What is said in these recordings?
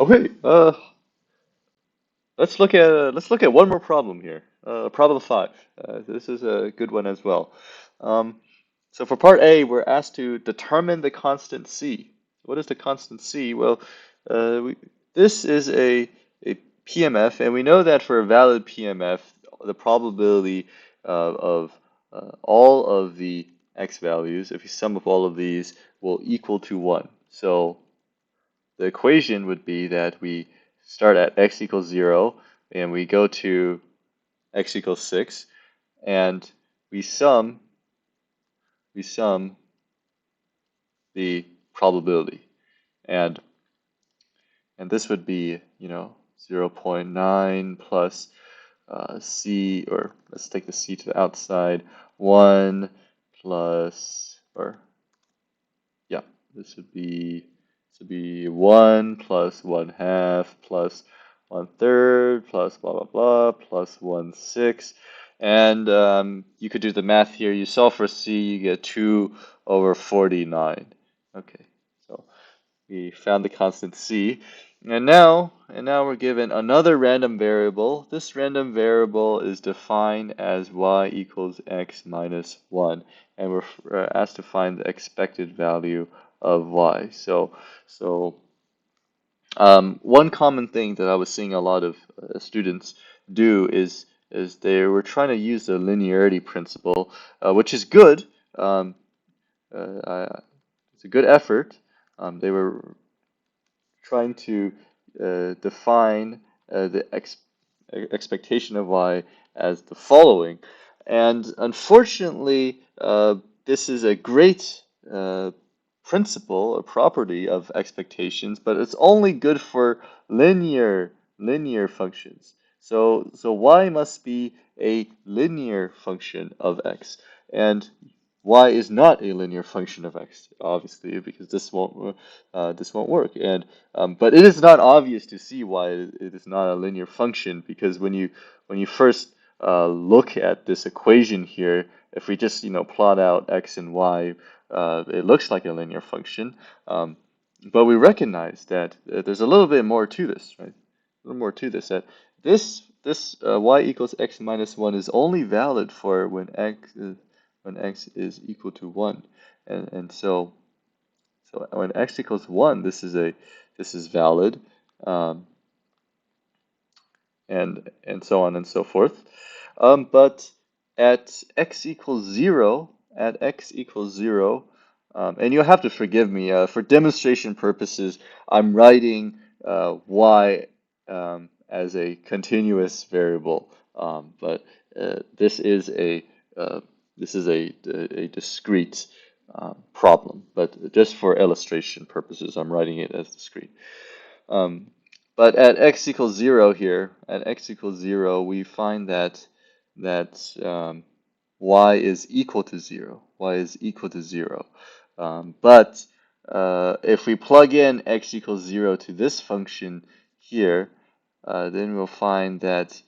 Okay, let's look at one more problem here. Problem five. This is a good one as well. Um, so for part A, we're asked to determine the constant C. What is the constant C? Well, this is a PMF, and we know that for a valid PMF, the probability of all of the x values, if you sum up all of these, will equal to 1. So the equation would be that we start at x equals 0 and we go to x equals 6 and we sum we sum the probability. And this would be, 0.9 plus c, or let's take the c to the outside, 1 plus, or yeah, this would be 1 plus 1/2 plus 1/3 plus blah blah blah plus 1/6. And you could do the math here. You solve for c, you get 2 over 49. Okay, so we found the constant c. And now we're given another random variable. This random variable is defined as y equals x minus 1, and we're asked to find the expected value of y. One common thing that I was seeing a lot of students do is they were trying to use the linearity principle, which is good. Um, it's a good effort. They were trying to define the expectation of y as the following. And unfortunately, this is a great principle or property of expectations, but it's only good for linear functions. So y must be a linear function of x. And y is not a linear function of x, obviously, because this won't work. And but it is not obvious to see why it is not a linear function, because when you first look at this equation here, if we just plot out x and y, it looks like a linear function. But we recognize that there's a little bit more to this, right? A little more to this. That this y equals x minus 1 is only valid for when x is equal to 1, and so when x equals 1, this is valid, um, and so on and so forth. But at x equals 0, and you'll have to forgive me, for demonstration purposes, I'm writing y as a continuous variable, but this is a discrete problem. But just for illustration purposes, I'm writing it as discrete. Um, but at x equals 0 here, we find that y is equal to 0. Y is equal to 0. But if we plug in x equals 0 to this function here, then we'll find that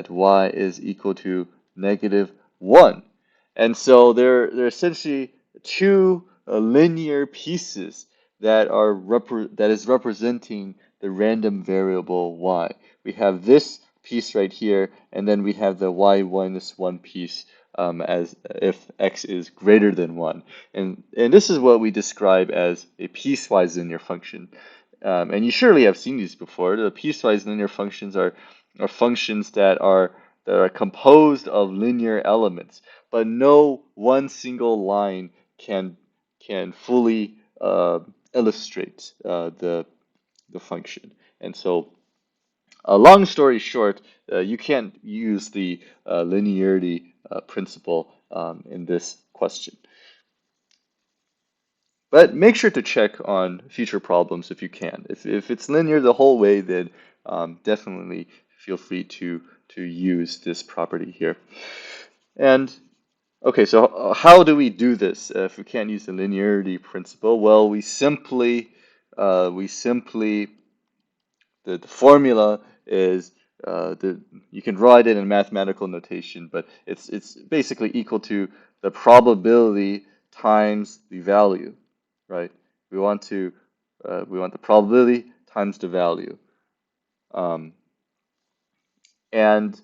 y is equal to -1. And so there are essentially two linear pieces that is representing the random variable y. We have this piece right here, and then we have the y minus 1 piece, as if x is greater than 1. And this is what we describe as a piecewise linear function. And you surely have seen these before. The piecewise linear functions are functions that are composed of linear elements, but no one single line can fully illustrate the function. And so, long story short, you can't use the linearity principle in this question. But make sure to check on future problems if you can. If it's linear the whole way, then definitely feel free to use this property here. And okay, so how do we do this if we can't use the linearity principle? Well, we simply the formula is you can write it in mathematical notation, but it's basically equal to the probability times the value, right? We want the probability times the value. Um, and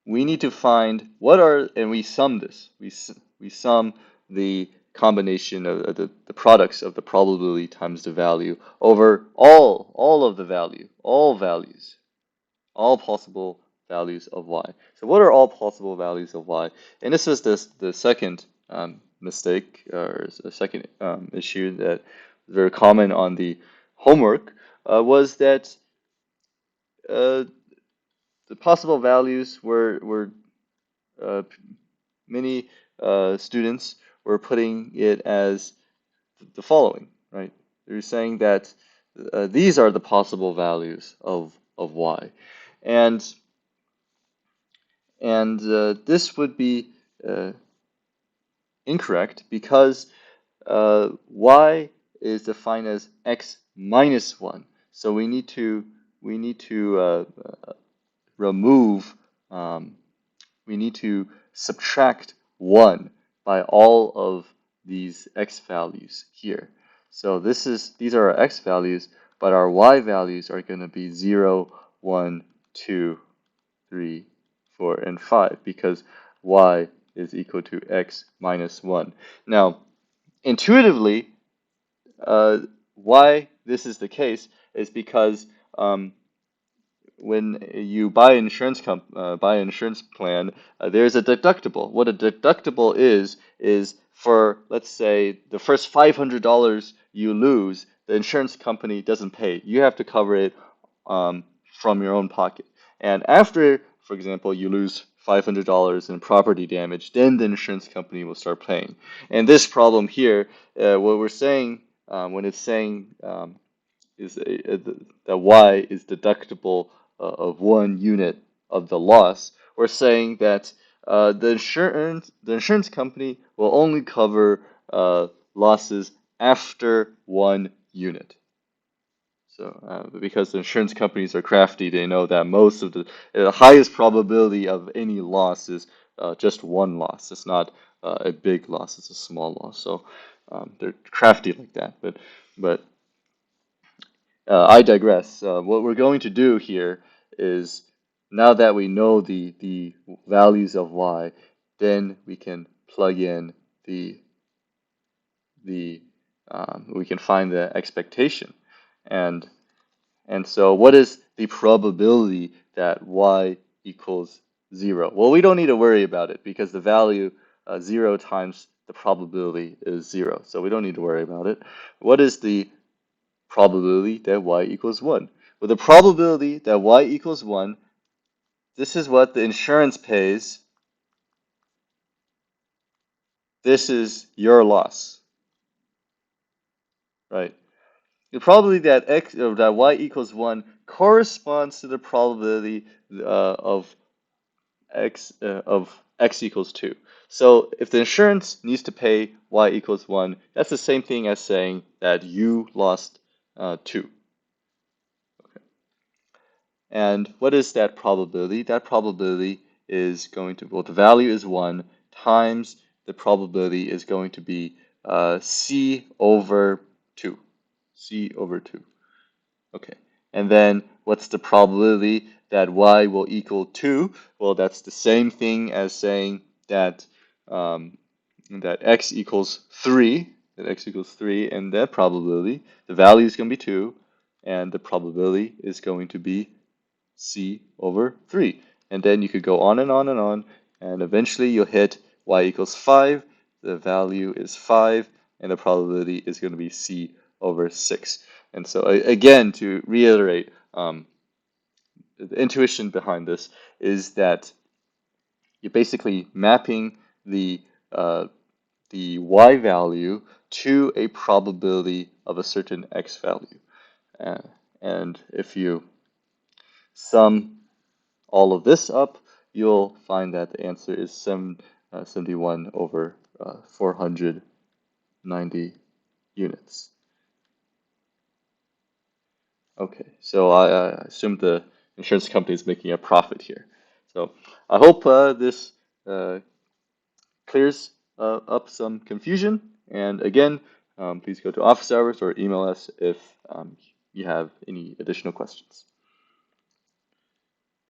we need to find what are, and we sum this. We sum the combination of the products of the probability times the value over all of the value, all values, all possible values of y. So what are all possible values of y? And this was the second mistake or the second issue that was very common on the homework was that uh, the possible values were uh, many students were putting it as the following, right? They're saying that these are the possible values of y, and this would be uh, incorrect because y is defined as x minus 1. So we need to remove we need to subtract 1 by all of these x values here. So these are our x values, but our y values are going to be 0, 1, 2, 3, 4, and 5 because y is equal to x minus 1. Now, intuitively, uh, why this is the case is because when you buy buy an insurance plan, there's a deductible. What a deductible is for, let's say, the first $500 you lose, the insurance company doesn't pay. You have to cover it from your own pocket. And after, for example, you lose $500 in property damage, then the insurance company will start paying. And this problem here, what we're saying when it's saying is that y is deductible of 1 unit of the loss, we're saying that the insurance company will only cover losses after 1 unit. So, because the insurance companies are crafty, they know that most of the highest probability of any loss is just one loss. It's not a big loss; it's a small loss. So, they're crafty like that. But I digress. What we're going to do here is now that we know the values of y, then we can plug in the we can find the expectation. And so what is the probability that y equals 0? Well, we don't need to worry about it because the value 0 times the probability is 0. So we don't need to worry about it. What is the probability that y equals 1? With the probability that y equals 1, this is what the insurance pays. This is your loss, right? The probability that that y equals 1 corresponds to the probability of x equals 2. So if the insurance needs to pay y equals 1, that's the same thing as saying that you lost 2. And what is that probability? That probability is going to, well, the value is 1 times the probability is going to be c over 2. C over 2. Okay. And then what's the probability that y will equal 2? Well, that's the same thing as saying that that x equals 3. That x equals 3, and that probability, the value is going to be 2, and the probability is going to be c over 3. And then you could go on and on and on, and eventually you'll hit y equals 5. The value is 5, and the probability is going to be c over 6. And so, again, to reiterate, the intuition behind this is that you're basically mapping uh, the y value to a probability of a certain x value. Uh, and if you sum all of this up, you'll find that the answer is 71 over 490 units. Okay, so I assume the insurance company is making a profit here. So I hope this clears up some confusion. And again, please go to office hours or email us if you have any additional questions.